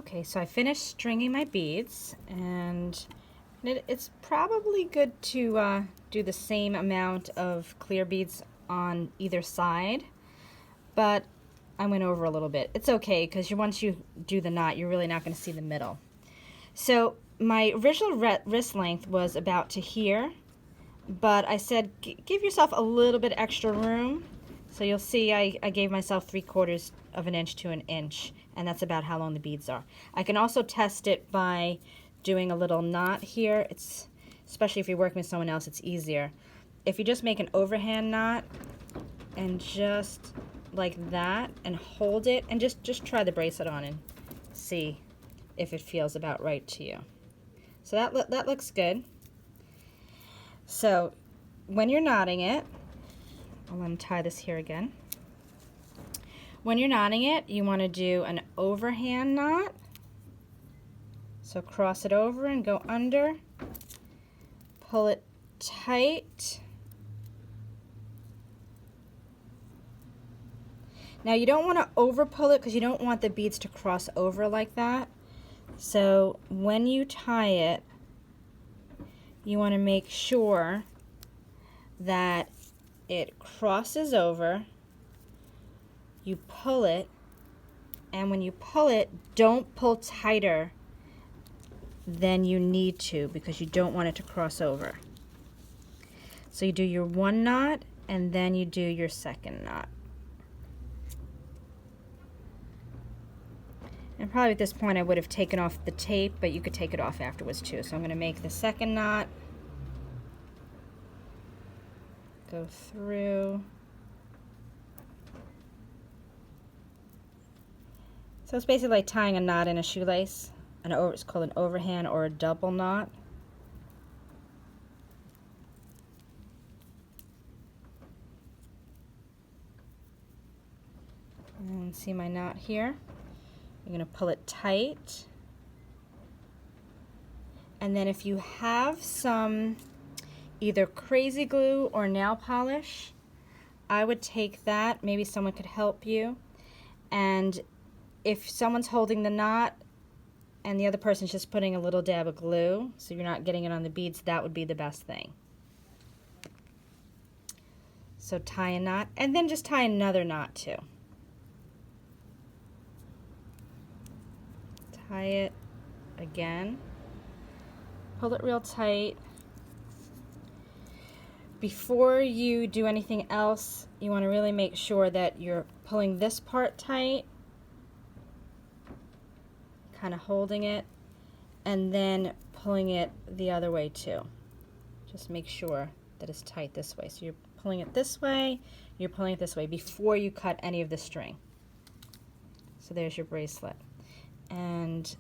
Okay, so I finished stringing my beads, and it's probably good to do the same amount of clear beads on either side, but I went over a little bit. It's okay, because once you do the knot, you're really not going to see the middle. So my original wrist length was about to here, but I said give yourself a little bit extra room. So you'll see I gave myself 3/4 of an inch to an inch, and that's about how long the beads are. I can also test it by doing a little knot here. It's, especially if you're working with someone else, it's easier. If you just make an overhand knot and just like that and hold it, and just try the bracelet on and see if it feels about right to you. So that looks good. So when you're knotting it, I'll untie this here again. When you're knotting it, you want to do an overhand knot. So cross it over and go under. Pull it tight. Now you don't want to over pull it because you don't want the beads to cross over like that. So when you tie it, you want to make sure that it crosses over. You pull it, and when you pull it, don't pull tighter than you need to because you don't want it to cross over. So you do your one knot and then you do your second knot. And probably at this point I would have taken off the tape, but you could take it off afterwards too. So I'm going to make the second knot, go through. So it's basically like tying a knot in a shoelace. It's called an overhand or a double knot. And see my knot here? You're going to pull it tight. And then if you have some either crazy glue or nail polish, I would take that. Maybe someone could help you. And if someone's holding the knot and the other person's just putting a little dab of glue, so you're not getting it on the beads, that would be the best thing. So tie a knot, and then just tie another knot too. Tie it again. Pull it real tight. Before you do anything else, you want to really make sure that you're pulling this part tight, kind of holding it, and then pulling it the other way too. Just make sure that it's tight this way. So you're pulling it this way, you're pulling it this way before you cut any of the string. So there's your bracelet. And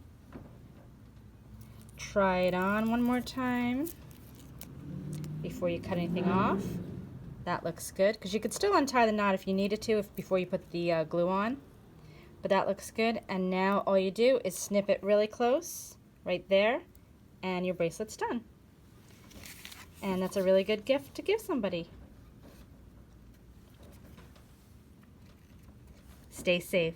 try it on one more time before you cut anything off. That looks good, because you could still untie the knot if you needed to before you put the glue on. But that looks good, and now all you do is snip it really close, right there, and your bracelet's done. And that's a really good gift to give somebody. Stay safe.